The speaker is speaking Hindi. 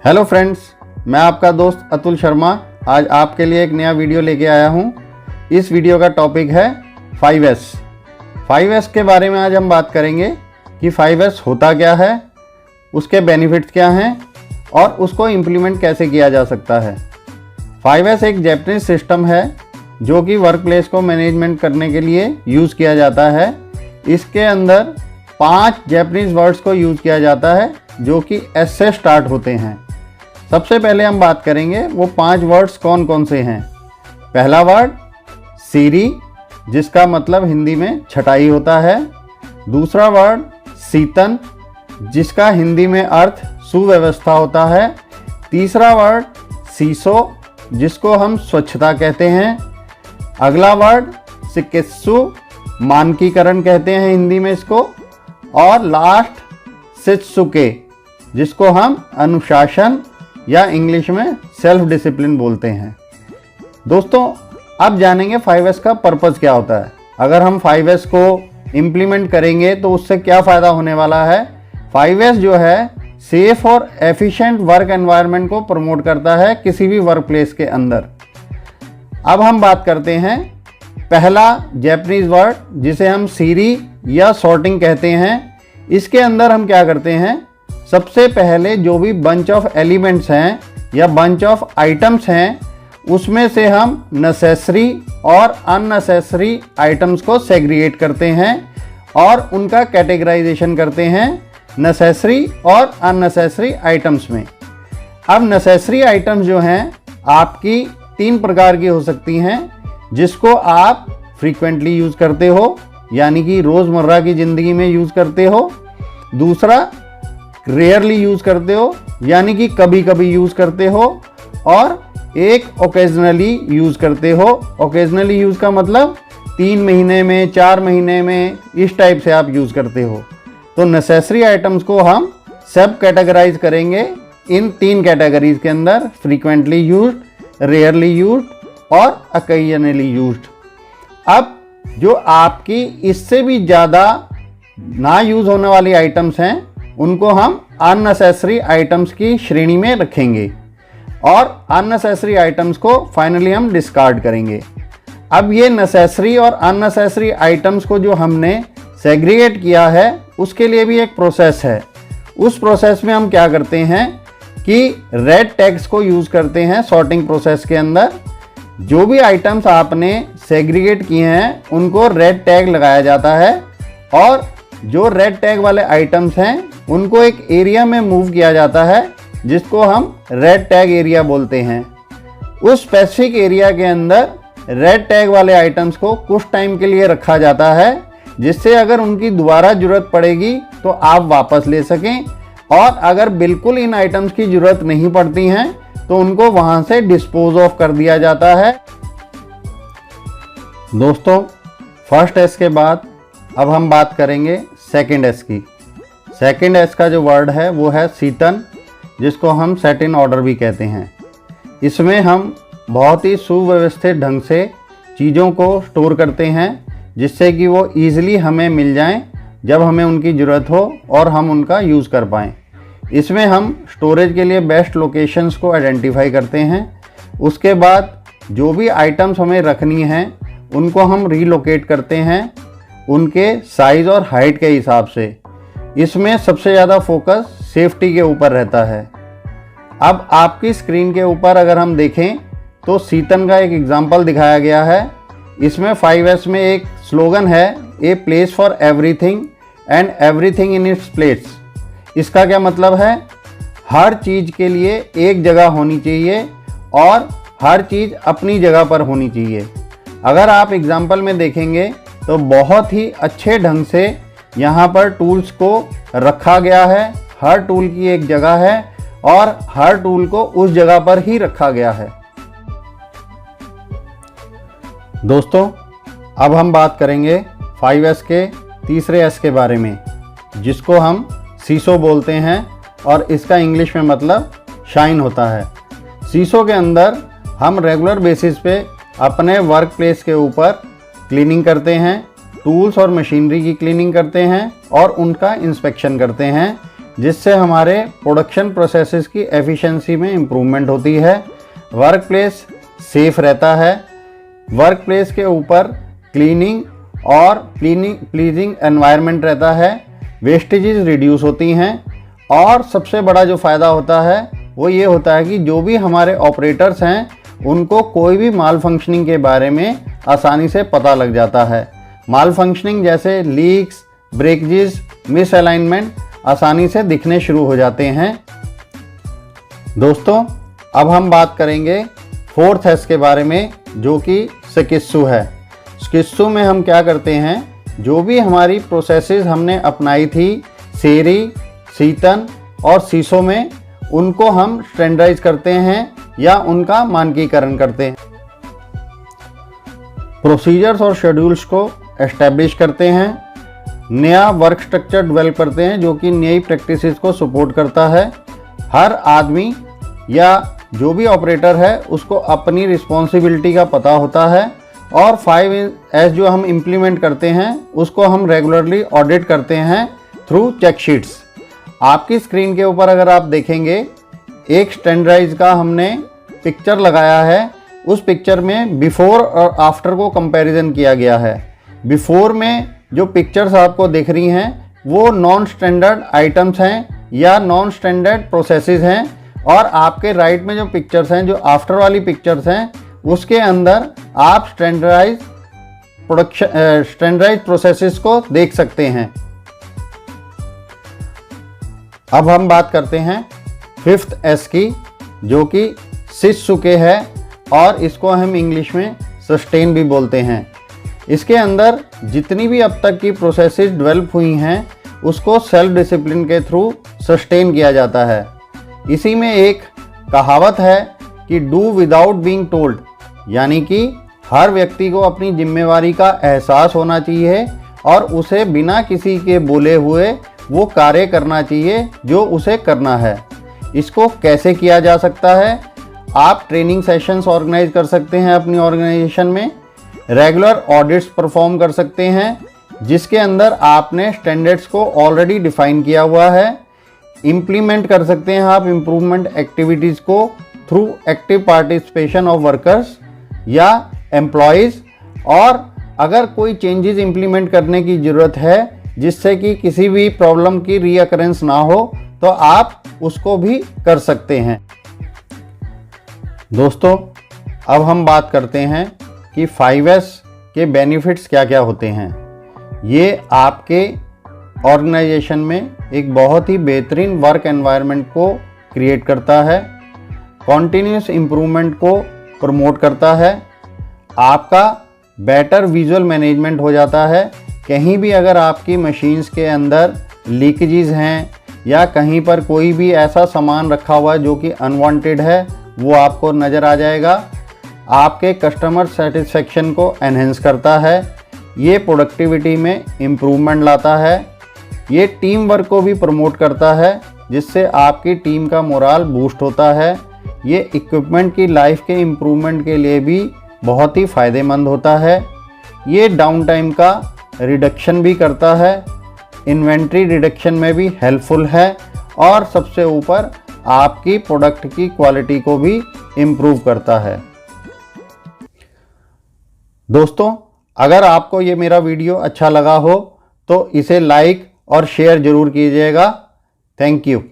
हेलो फ्रेंड्स, मैं आपका दोस्त अतुल शर्मा आज आपके लिए एक नया वीडियो लेके आया हूँ। इस वीडियो का टॉपिक है 5S। 5S के बारे में आज हम बात करेंगे कि 5S होता क्या है, उसके बेनिफिट्स क्या हैं और उसको इम्प्लीमेंट कैसे किया जा सकता है। 5S एक जैपनीज सिस्टम है जो कि वर्क प्लेस को मैनेजमेंट करने के लिए यूज़ किया जाता है। इसके अंदर 5 जैपनीज वर्ड्स को यूज़ किया जाता है जो कि एस से स्टार्ट होते हैं। सबसे पहले हम बात करेंगे वो 5 वर्ड्स कौन कौन से हैं। पहला वर्ड सीरी, जिसका मतलब हिंदी में छटाई होता है। दूसरा वर्ड सीतन, जिसका हिंदी में अर्थ सुव्यवस्था होता है। तीसरा वर्ड सीसो, जिसको हम स्वच्छता कहते हैं। अगला वर्ड सिकित्सु, मानकीकरण कहते हैं हिंदी में इसको। और लास्ट शित्सुके, जिसको हम अनुशासन या इंग्लिश में सेल्फ डिसिप्लिन बोलते हैं। दोस्तों, अब जानेंगे 5S का पर्पज़ क्या होता है। अगर हम 5S को इम्प्लीमेंट करेंगे तो उससे क्या फ़ायदा होने वाला है। 5S जो है सेफ और एफिशिएंट वर्क एनवायरनमेंट को प्रमोट करता है किसी भी वर्क प्लेस के अंदर। अब हम बात करते हैं पहला जैपनीज वर्ड, जिसे हम सीरी या सॉर्टिंग कहते हैं। इसके अंदर हम क्या करते हैं, सबसे पहले जो भी बंच ऑफ एलिमेंट्स हैं या बंच ऑफ आइटम्स हैं, उसमें से हम नेसेसरी और अननेसेसरी आइटम्स को सेग्रीगेट करते हैं और उनका कैटेगराइजेशन करते हैं नेसेसरी और अननेसेसरी आइटम्स में। अब नेसेसरी आइटम्स जो हैं आपकी 3 प्रकार की हो सकती हैं, जिसको आप फ्रीक्वेंटली यूज़ करते हो, यानी कि रोज़मर्रा की ज़िंदगी में यूज़ करते हो। दूसरा रेयरली यूज़ करते हो, यानी कि कभी कभी यूज़ करते हो। और एक ओकेजनली यूज़ करते हो। ओकेजनली यूज़ का मतलब 3 महीने में, 4 महीने में, इस टाइप से आप यूज़ करते हो। तो नेसेसरी आइटम्स को हम सब कैटेगराइज करेंगे इन 3 कैटेगरीज के अंदर, फ्रीक्वेंटली यूज्ड, रेयरली यूज्ड और ओकेजनली यूज्ड। अब जो आपकी इससे भी ज़्यादा ना यूज़ होने वाली आइटम्स हैं, उनको हम अननेसेसरी आइटम्स की श्रेणी में रखेंगे और अननेसेसरी आइटम्स को फाइनली हम डिस्कार्ड करेंगे। अब ये नेसेसरी और अननेसेसरी आइटम्स को जो हमने सेग्रीगेट किया है, उसके लिए भी एक प्रोसेस है। उस प्रोसेस में हम क्या करते हैं कि रेड टैग्स को यूज़ करते हैं सॉर्टिंग प्रोसेस के अंदर। जो भी आइटम्स आपने सेग्रीगेट किए हैं उनको रेड टैग लगाया जाता है और जो रेड टैग वाले आइटम्स हैं उनको एक एरिया में मूव किया जाता है, जिसको हम रेड टैग एरिया बोलते हैं। उस स्पेसिफिक एरिया के अंदर रेड टैग वाले आइटम्स को कुछ टाइम के लिए रखा जाता है, जिससे अगर उनकी दोबारा ज़रूरत पड़ेगी तो आप वापस ले सकें, और अगर बिल्कुल इन आइटम्स की ज़रूरत नहीं पड़ती हैं तो उनको वहाँ से डिस्पोज ऑफ कर दिया जाता है। दोस्तों, फर्स्ट एस के बाद अब हम बात करेंगे सेकंड एस की। सेकंड एस का जो वर्ड है वो है सीतन, जिसको हम सेट इन ऑर्डर भी कहते हैं। इसमें हम बहुत ही सुव्यवस्थित ढंग से चीज़ों को स्टोर करते हैं, जिससे कि वो ईज़िली हमें मिल जाएं जब हमें उनकी ज़रूरत हो और हम उनका यूज़ कर पाएँ। इसमें हम स्टोरेज के लिए बेस्ट लोकेशंस को आइडेंटिफाई करते हैं। उसके बाद जो भी आइटम्स हमें रखनी हैं उनको हम रीलोकेट करते हैं उनके साइज़ और हाइट के हिसाब से। इसमें सबसे ज़्यादा फोकस सेफ्टी के ऊपर रहता है। अब आपकी स्क्रीन के ऊपर अगर हम देखें तो सीतन का एक एग्जाम्पल दिखाया गया है। इसमें 5S में एक स्लोगन है, a place for everything and everything in its place. इसका क्या मतलब है, हर चीज़ के लिए एक जगह होनी चाहिए और हर चीज़ अपनी जगह पर होनी चाहिए। अगर आप एग्जाम्पल में देखेंगे तो बहुत ही अच्छे ढंग से यहाँ पर टूल्स को रखा गया है। हर टूल की एक जगह है और हर टूल को उस जगह पर ही रखा गया है। दोस्तों, अब हम बात करेंगे 5S के तीसरे एस के बारे में, जिसको हम सीसो बोलते हैं और इसका इंग्लिश में मतलब शाइन होता है। सीसो के अंदर हम रेगुलर बेसिस पे अपने वर्क प्लेस के ऊपर क्लीनिंग करते हैं, टूल्स और मशीनरी की क्लीनिंग करते हैं और उनका इंस्पेक्शन करते हैं, जिससे हमारे प्रोडक्शन प्रोसेसेस की एफिशिएंसी में इम्प्रूवमेंट होती है। वर्क प्लेस सेफ रहता है। वर्क प्लेस के ऊपर क्लीनिंग और प्लीजिंग एनवायरनमेंट रहता है। वेस्टेजेस रिड्यूस होती हैं और सबसे बड़ा जो फ़ायदा होता है वो ये होता है कि जो भी हमारे ऑपरेटर्स हैं उनको कोई भी माल फंक्शनिंग के बारे में आसानी से पता लग जाता है। माल फंक्शनिंग जैसे लीक्स, ब्रेकेजेस, मिस अलाइनमेंट आसानी से दिखने शुरू हो जाते हैं। दोस्तों, अब हम बात करेंगे 4th एस के बारे में, जो कि शिकित्सु है। शिकित्सु में हम क्या करते हैं, जो भी हमारी प्रोसेसेस हमने अपनाई थी सेरी, शीतन और सीसो में, उनको हम स्टैंडर्डाइज करते हैं या उनका मानकीकरण करते हैं। प्रोसीजर्स और शेड्यूल्स को एस्टैब्लिश करते हैं। नया वर्क स्ट्रक्चर डेवलप करते हैं जो कि नई प्रैक्टिसेस को सपोर्ट करता है। हर आदमी या जो भी ऑपरेटर है उसको अपनी रिस्पॉन्सिबिलिटी का पता होता है। और 5S जो हम इम्प्लीमेंट करते हैं उसको हम रेगुलरली ऑडिट करते हैं थ्रू चेक शीट्स। आपकी स्क्रीन के ऊपर अगर आप देखेंगे, एक स्टैंडर्डाइज का हमने पिक्चर लगाया है। उस पिक्चर में बिफोर और आफ्टर को कंपैरिजन किया गया है। बिफोर में जो पिक्चर्स आपको दिख रही हैं वो नॉन स्टैंडर्ड आइटम्स हैं या नॉन स्टैंडर्ड प्रोसेसेस हैं, और आपके राइट में जो पिक्चर्स हैं, जो आफ्टर वाली पिक्चर्स हैं, उसके अंदर आप स्टैंडर्डाइज प्रोसेसेस को देख सकते हैं। अब हम बात करते हैं 5th एस की, जो कि शित्सुके है और इसको हम इंग्लिश में सस्टेन भी बोलते हैं। इसके अंदर जितनी भी अब तक की प्रोसेसेस डेवलप हुई हैं उसको सेल्फ डिसिप्लिन के थ्रू सस्टेन किया जाता है। इसी में एक कहावत है कि डू विदाउट बीइंग टोल्ड, यानी कि हर व्यक्ति को अपनी जिम्मेवारी का एहसास होना चाहिए और उसे बिना किसी के बोले हुए वो कार्य करना चाहिए जो उसे करना है। इसको कैसे किया जा सकता है? आप ट्रेनिंग सेशंस ऑर्गेनाइज कर सकते हैं अपनी ऑर्गेनाइजेशन में। रेगुलर ऑडिट्स परफॉर्म कर सकते हैं जिसके अंदर आपने स्टैंडर्ड्स को ऑलरेडी डिफाइन किया हुआ है। इम्प्लीमेंट कर सकते हैं आप इम्प्रूवमेंट एक्टिविटीज़ को through active participation of workers या एम्प्लॉयज़। और अगर कोई चेंजेस इम्प्लीमेंट करने की ज़रूरत है जिससे कि किसी भी प्रॉब्लम की रीअकरेंस ना हो, तो आप उसको भी कर सकते हैं। दोस्तों, अब हम बात करते हैं कि 5S के बेनिफिट्स क्या क्या होते हैं। ये आपके ऑर्गेनाइजेशन में एक बहुत ही बेहतरीन वर्क एनवायरनमेंट को क्रिएट करता है, कॉन्टिन्यूस इम्प्रूवमेंट को प्रमोट करता है, आपका बेटर विजुअल मैनेजमेंट हो जाता है। कहीं भी अगर आपकी मशीन्स के अंदर लीकेजेस हैं या कहीं पर कोई भी ऐसा सामान रखा हुआ है जो कि अनवांटेड है, वो आपको नज़र आ जाएगा। आपके कस्टमर सेटिस्फेक्शन को एनहेंस करता है। ये प्रोडक्टिविटी में इम्प्रूवमेंट लाता है। ये टीम वर्क को भी प्रमोट करता है जिससे आपकी टीम का मोराल बूस्ट होता है। ये इक्विपमेंट की लाइफ के इम्प्रूवमेंट के लिए भी बहुत ही फ़ायदेमंद होता है। ये डाउन टाइम का रिडक्शन भी करता है, इन्वेंट्री रिडक्शन में भी हेल्पफुल है, और सबसे ऊपर आपकी प्रोडक्ट की क्वालिटी को भी इम्प्रूव करता है। दोस्तों, अगर आपको ये मेरा वीडियो अच्छा लगा हो तो इसे लाइक और शेयर ज़रूर कीजिएगा। Thank you.